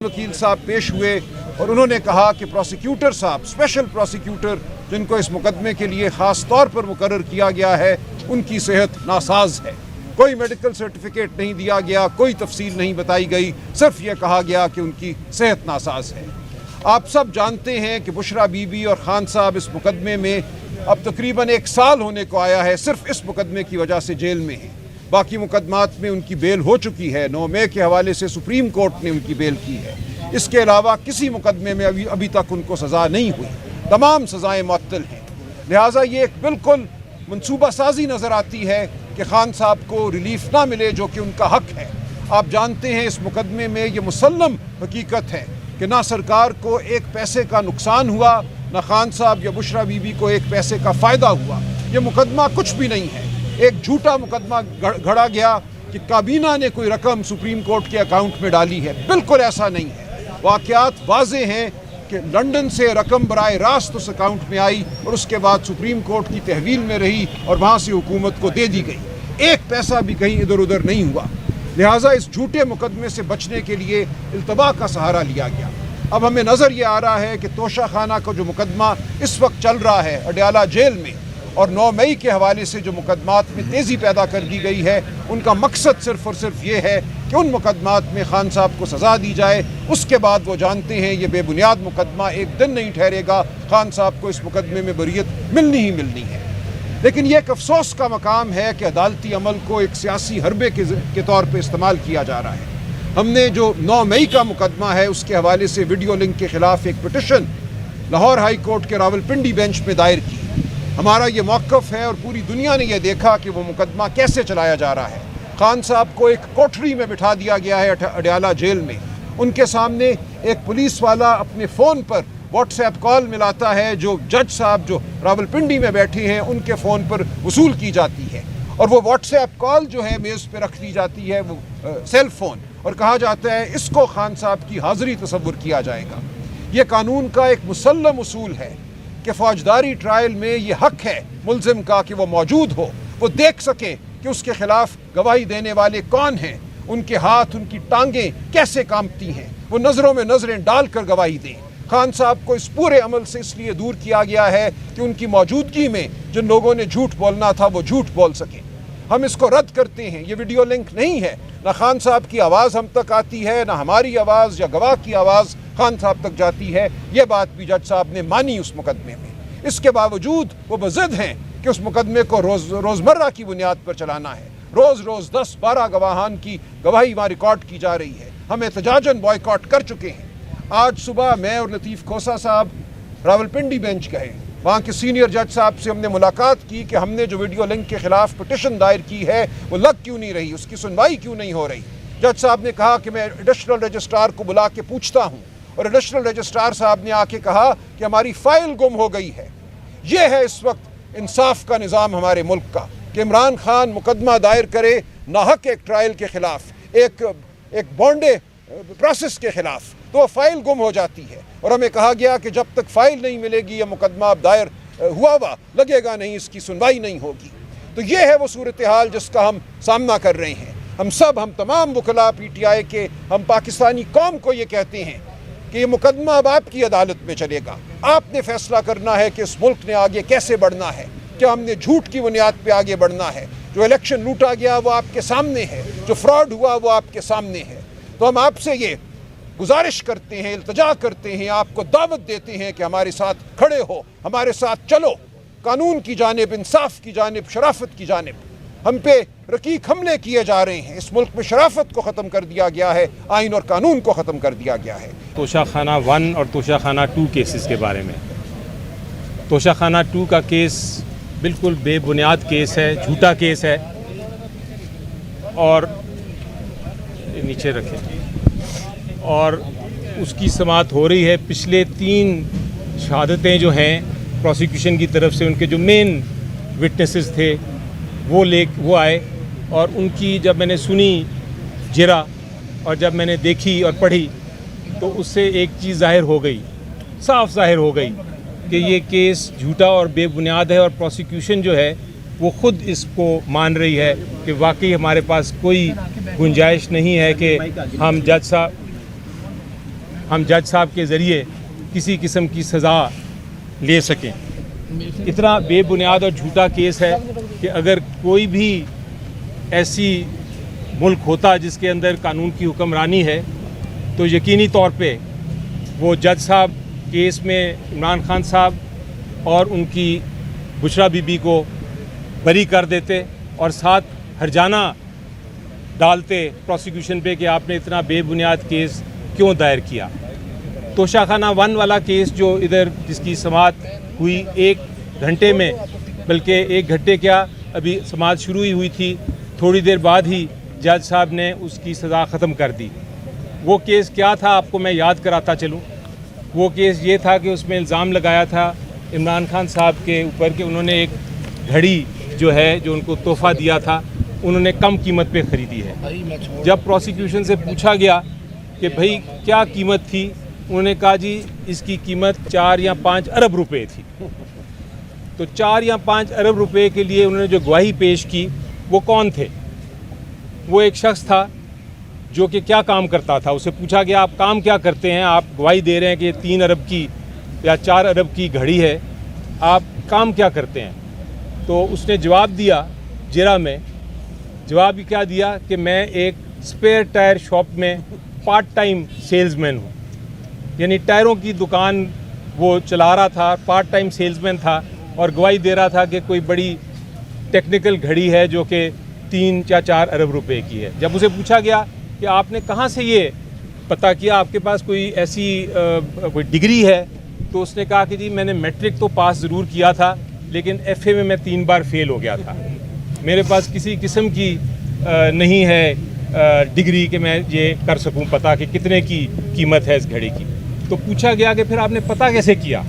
वकील साहब पेश हुए और उन्होंने कहा कि प्रोसिक्यूटर साहब, स्पेशल प्रोसिक्यूटर जिनको इस मुकदमे के लिए ख़ास तौर पर मुकर्रर किया गया है, उनकी सेहत नासाज है। कोई मेडिकल सर्टिफिकेट नहीं दिया गया, कोई तफसील नहीं बताई गई, सिर्फ ये कहा गया कि उनकी सेहत नासाज है। आप सब जानते हैं कि बुशरा बीबी और खान साहब इस मुकदमे में अब तकरीबन 1 साल होने को आया है, सिर्फ इस मुकदमे की वजह से जेल में हैं। बाकी मुकदमात में उनकी बेल हो चुकी है, 9 मई के हवाले से सुप्रीम कोर्ट ने उनकी बेल की है। इसके अलावा किसी मुकदमे में अभी तक उनको सज़ा नहीं हुई, तमाम सज़ाएँ मुअत्तल हैं। लिहाजा ये एक बिल्कुल मनसूबा साजी नज़र आती है कि खान साहब को रिलीफ ना मिले, जो कि उनका हक है। आप जानते हैं इस मुकदमे में ये मुसल्लम हकीकत है कि ना सरकार को 1 पैसे का नुकसान हुआ, ना खान साहब या बुशरा बीबी को 1 पैसे का फ़ायदा हुआ। ये मुकदमा कुछ भी नहीं है, एक झूठा मुकदमा घड़ा गया कि काबीना ने कोई रकम सुप्रीम कोर्ट के अकाउंट में डाली है। बिल्कुल ऐसा नहीं है। वाक़यात वाज़े हैं कि लंदन से रकम बराए रास्त उस अकाउंट में आई और उसके बाद सुप्रीम कोर्ट की तहवील में रही और वहाँ से हुकूमत को दे दी गई। 1 पैसा भी कहीं इधर उधर नहीं हुआ। लिहाजा इस झूठे मुकदमे से बचने के लिए इल्तबा का सहारा लिया गया। अब हमें नज़र ये आ रहा है कि तोशा खाना का जो मुकदमा इस वक्त चल रहा है अडयाला जेल में, और 9 मई के हवाले से जो मुकदमात में तेज़ी पैदा कर दी गई है, उनका मकसद सिर्फ़ और सिर्फ ये है कि उन मुकदमात में खान साहब को सज़ा दी जाए। उसके बाद वो जानते हैं ये बेबुनियाद मुकदमा एक दिन नहीं ठहरेगा, खान साहब को इस मुकदमे में बरीयत मिलनी ही मिलनी है। लेकिन ये एक अफसोस का मकाम है कि अदालती अमल को एक सियासी हरबे के तौर पर इस्तेमाल किया जा रहा है। हमने जो 9 मई का मुकदमा है उसके हवाले से वीडियो लिंक के ख़िलाफ़ एक पिटिशन लाहौर हाई कोर्ट के रावलपिंडी बेंच में दायर की। हमारा ये मौक़िफ़ है और पूरी दुनिया ने यह देखा कि वो मुकदमा कैसे चलाया जा रहा है। खान साहब को एक कोठरी में बिठा दिया गया है अडयाला जेल में। उनके सामने एक पुलिस वाला अपने फ़ोन पर व्हाट्सएप कॉल मिलाता है जो जज साहब जो रावलपिंडी में बैठे हैं उनके फ़ोन पर वसूल की जाती है, और वो व्हाट्सएप कॉल जो है मेज़ पे रख दी जाती है, वो सेल फ़ोन, और कहा जाता है इसको खान साहब की हाज़िरी तसव्वुर किया जाएगा। ये कानून का एक मुसल्लम उसूल है कि फ़ौजदारी ट्रायल में ये हक है मुल्ज़िम का कि वो मौजूद हो, वो देख सके कि उसके ख़िलाफ़ गवाही देने वाले कौन हैं, उनके हाथ उनकी टांगें कैसे कांपती हैं, वो नज़रों में नज़रें डाल कर गवाही दें। खान साहब को इस पूरे अमल से इसलिए दूर किया गया है कि उनकी मौजूदगी में जिन लोगों ने झूठ बोलना था वो झूठ बोल सकें। हम इसको रद्द करते हैं। ये वीडियो लिंक नहीं है, ना खान साहब की आवाज़ हम तक आती है, ना हमारी आवाज़ या गवाह की आवाज़ खान साहब तक जाती है। ये बात भी जज साहब ने मानी उस मुकदमे में। इसके बावजूद वो बज़िद हैं कि उस मुकदमे को रोज़मर्रा की बुनियाद पर चलाना है। रोज़ रोज़ 10-12 गवाहान की गवाही वहाँ रिकॉर्ड की जा रही है। हम एहतजाजन बॉयकॉट कर चुके हैं। आज सुबह मैं और लतीफ़ खोसा साहब रावलपिंडी बेंच गए। वहाँ के सीनियर जज साहब से हमने मुलाकात की कि हमने जो वीडियो लिंक के ख़िलाफ़ पिटिशन दायर की है वो लग क्यों नहीं रही, उसकी सुनवाई क्यों नहीं हो रही। जज साहब ने कहा कि मैं एडिशनल रजिस्ट्रार को बुला के पूछता हूँ, और एडिशनल रजिस्ट्रार साहब ने आके कहा कि हमारी फ़ाइल गुम हो गई है। ये है इस वक्त इंसाफ का निज़ाम हमारे मुल्क का कि इमरान खान मुकदमा दायर करे नाहक एक ट्रायल के ख़िलाफ़, एक बॉन्डे प्रोसेस के ख़िलाफ़, तो फ़ाइल गुम हो जाती है। और हमें कहा गया कि जब तक फ़ाइल नहीं मिलेगी या मुकदमा अब दायर हुआ लगेगा नहीं, इसकी सुनवाई नहीं होगी। तो ये है वो सूरत हाल जिसका हम सामना कर रहे हैं। हम तमाम वकला PTI के, हम पाकिस्तानी कौम को ये कहते हैं कि ये मुकदमा अब आपकी अदालत में चलेगा। आपने फ़ैसला करना है कि इस मुल्क ने आगे कैसे बढ़ना है, क्या हमने झूठ की बुनियाद पे आगे बढ़ना है। जो इलेक्शन लूटा गया वो आपके सामने है, जो फ्रॉड हुआ वो आपके सामने है। तो हम आपसे ये गुजारिश करते हैं, इल्तजा करते हैं, आपको दावत देते हैं कि हमारे साथ खड़े हो, हमारे साथ चलो, कानून की जानिब, इंसाफ की जानिब, शराफत की जानिब। हम पे रकीक हमले किए जा रहे हैं। इस मुल्क में शराफत को ख़त्म कर दिया गया है, आइन और कानून को ख़त्म कर दिया गया है। तोशा खाना 1 और तोशा खाना 2 केसेस के बारे में। तोशा खाना 2 का केस बिल्कुल बेबुनियाद केस है, झूठा केस है, और नीचे रखें, और उसकी समाअत हो रही है। पिछले 3 शहादतें जो हैं प्रोसिक्यूशन की तरफ से, उनके जो मेन विटनेसेस थे वो आए, और उनकी जब मैंने सुनी जिरा और जब मैंने देखी और पढ़ी तो उससे एक चीज़ ज़ाहिर हो गई, साफ ज़ाहिर हो गई कि ये केस झूठा और बेबुनियाद है। और प्रोसिक्यूशन जो है वो ख़ुद इसको मान रही है कि वाकई हमारे पास कोई गुंजाइश नहीं है कि हम जज साहब ہم جج صاحب کے ذریعے کسی قسم کی سزا لے سکیں. اتنا بے بنیاد اور جھوٹا کیس ہے کہ اگر کوئی بھی ایسی ملک ہوتا جس کے اندر قانون کی حکمرانی ہے تو یقینی طور پہ وہ جج صاحب کیس میں عمران خان صاحب اور ان کی بشرا بی بی کو بری کر دیتے اور ساتھ ہرجانہ ڈالتے پروسیکیوشن پہ کہ آپ نے اتنا بے بنیاد کیس کیوں دائر کیا. توشہ خانہ 1 والا کیس جو ادھر جس کی سماعت ہوئی 1 گھنٹے میں، بلکہ 1 گھنٹے کیا، ابھی سماعت شروع ہی ہوئی تھی، تھوڑی دیر بعد ہی جج صاحب نے اس کی سزا ختم کر دی. وہ کیس کیا تھا آپ کو میں یاد کراتا چلوں. وہ کیس یہ تھا کہ اس میں الزام لگایا تھا عمران خان صاحب کے اوپر کہ انہوں نے ایک گھڑی جو ہے جو ان کو تحفہ دیا تھا انہوں نے کم قیمت پہ خریدی ہے. جب پروسیکیوشن سے پوچھا گیا کہ بھئی کیا قیمت تھی، انہوں نے کہا جی اس کی قیمت 4 یا 5 ارب روپے تھی. تو 4 یا 5 ارب روپے کے لیے انہوں نے جو گواہی پیش کی وہ کون تھے؟ وہ ایک شخص تھا جو کہ کیا کام کرتا تھا. اسے پوچھا گیا آپ کام کیا کرتے ہیں، آپ گواہی دے رہے ہیں کہ 3 ارب کی یا 4 ارب کی گھڑی ہے، آپ کام کیا کرتے ہیں؟ تو اس نے جواب دیا جرا میں، جواب کیا دیا کہ میں ایک سپیئر ٹائر شاپ میں پارٹ ٹائم سیلز مین ہوں. یعنی ٹائروں کی دکان وہ چلا رہا تھا، پارٹ ٹائم سیلز مین تھا اور گواہی دے رہا تھا کہ کوئی بڑی ٹیکنیکل گھڑی ہے جو کہ 3 یا 4 ارب روپے کی ہے. جب اسے پوچھا گیا کہ آپ نے کہاں سے یہ پتہ کیا، آپ کے پاس کوئی ایسی کوئی ڈگری ہے، تو اس نے کہا کہ جی میں نے میٹرک تو پاس ضرور کیا تھا لیکن ایف اے میں 3 بار فیل ہو گیا تھا، میرے پاس کسی قسم کی نہیں ہے ڈگری کہ میں یہ کر سکوں پتہ کہ کتنے کی قیمت ہے اس گھڑی کی. تو پوچھا گیا کہ پھر آپ نے پتہ کیسے کیا؟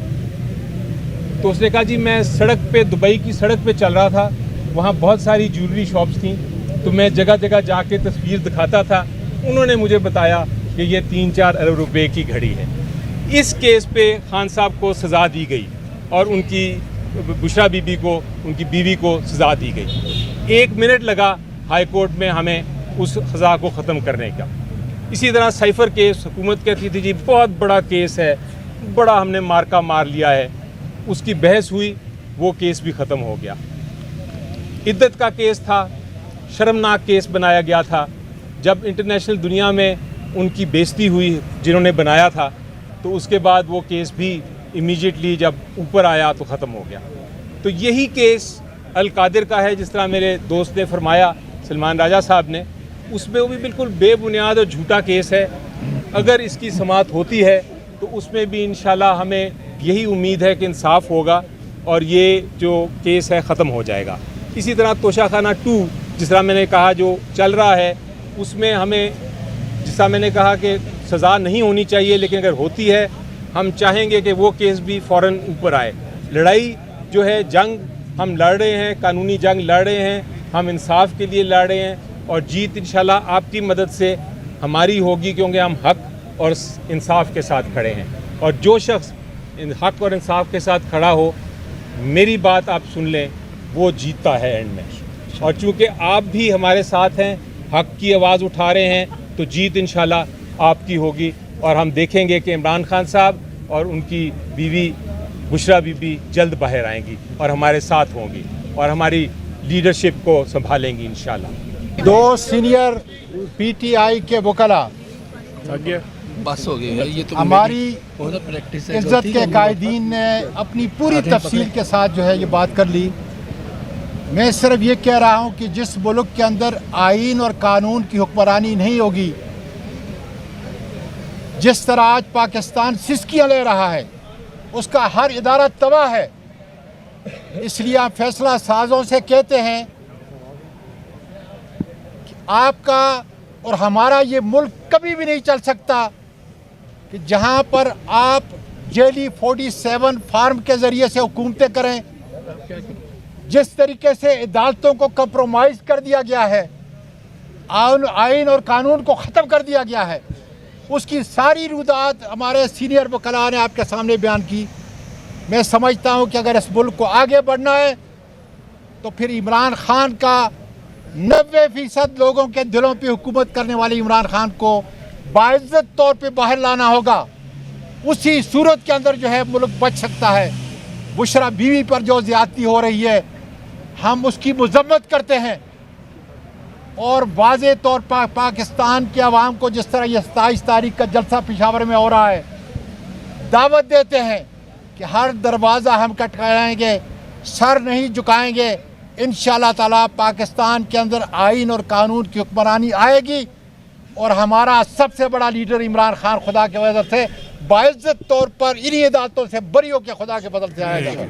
تو اس نے کہا جی میں سڑک پہ دبئی کی سڑک پہ چل رہا تھا، وہاں بہت ساری جیولری شاپس تھیں تو میں جگہ جگہ جا کے تصویر دکھاتا تھا، انہوں نے مجھے بتایا کہ یہ 3-4 ارب روپے کی گھڑی ہے. اس کیس پہ خان صاحب کو سزا دی گئی اور ان کی بشرا بی بی کو، ان کی بیوی کو سزا دی گئی. 1 منٹ لگا ہائی کورٹ میں ہمیں اس سزا کو ختم کرنے کا. اسی طرح سائفر کیس حکومت کہتی تھی جی بہت بڑا کیس ہے، بڑا ہم نے مارکا مار لیا ہے، اس کی بحث ہوئی، وہ کیس بھی ختم ہو گیا. عدت کا کیس تھا، شرمناک کیس بنایا گیا تھا. جب انٹرنیشنل دنیا میں ان کی بےزتی ہوئی جنہوں نے بنایا تھا تو اس کے بعد وہ کیس بھی امیجیٹلی جب اوپر آیا تو ختم ہو گیا. تو یہی کیس القادر کا ہے، جس طرح میرے دوست نے فرمایا سلمان راجہ صاحب نے، اس میں وہ بھی بالکل بے بنیاد اور جھوٹا کیس ہے. اگر اس کی سماعت ہوتی ہے تو اس میں بھی انشاءاللہ ہمیں یہی امید ہے کہ انصاف ہوگا اور یہ جو کیس ہے ختم ہو جائے گا. اسی طرح توشہ خانہ 2 جس طرح میں نے کہا جو چل رہا ہے، اس میں ہمیں جس طرح میں نے کہا کہ سزا نہیں ہونی چاہیے، لیکن اگر ہوتی ہے ہم چاہیں گے کہ وہ کیس بھی فوراً اوپر آئے. لڑائی جو ہے، جنگ ہم لڑ رہے ہیں، قانونی جنگ لڑ رہے ہیں، ہم انصاف کے لیے لڑ رہے ہیں اور جیت انشاءاللہ آپ کی مدد سے ہماری ہوگی، کیونکہ ہم حق اور انصاف کے ساتھ کھڑے ہیں. اور جو شخص حق اور انصاف کے ساتھ کھڑا ہو، میری بات آپ سن لیں، وہ جیتتا ہے اینڈ میں. اور چونکہ آپ بھی ہمارے ساتھ ہیں، حق کی آواز اٹھا رہے ہیں، تو جیت انشاءاللہ آپ کی ہوگی اور ہم دیکھیں گے کہ عمران خان صاحب اور ان کی بیوی بشرا بی بی جلد باہر آئیں گی اور ہمارے ساتھ ہوں گی اور ہماری لیڈرشپ کو سنبھالیں گی انشاءاللہ. 2 سینئر پی ٹی آئی کے وکلا بس ہو گئی ہے، یہ تو ہماری عزت کے قائدین نے اپنی پوری تفصیل کے ساتھ جو ہے یہ بات کر لی. میں صرف یہ کہہ رہا ہوں کہ جس ملک کے اندر آئین اور قانون کی حکمرانی نہیں ہوگی، جس طرح آج پاکستان سسکیاں لے رہا ہے، اس کا ہر ادارہ تباہ ہے. اس لیے آپ فیصلہ سازوں سے کہتے ہیں کہ آپ کا اور ہمارا یہ ملک کبھی بھی نہیں چل سکتا کہ جہاں پر آپ جیلی 47 فارم کے ذریعے سے حکومتیں کریں. جس طریقے سے عدالتوں کو کمپرومائز کر دیا گیا ہے، آئین اور قانون کو ختم کر دیا گیا ہے، اس کی ساری روایات ہمارے سینئر وکلاء نے آپ کے سامنے بیان کی. میں سمجھتا ہوں کہ اگر اس ملک کو آگے بڑھنا ہے تو پھر عمران خان کا 90% لوگوں کے دلوں پہ حکومت کرنے والے عمران خان کو باعزت طور پہ باہر لانا ہوگا. اسی صورت کے اندر جو ہے ملک بچ سکتا ہے. بشرا بیوی پر جو زیادتی ہو رہی ہے ہم اس کی مذمت کرتے ہیں اور واضح طور پر پاکستان کے عوام کو جس طرح یہ 27 تاریخ کا جلسہ پشاور میں ہو رہا ہے دعوت دیتے ہیں کہ ہر دروازہ ہم کھٹکھٹائیں گے, سر نہیں جھکائیں گے. انشاءاللہ تعالیٰ پاکستان کے اندر آئین اور قانون کی حکمرانی آئے گی اور ہمارا سب سے بڑا لیڈر عمران خان خدا کی وجہ سے باعزت طور پر انہی عدالتوں سے بری ہو کے خدا کے بدل سے آئے گا.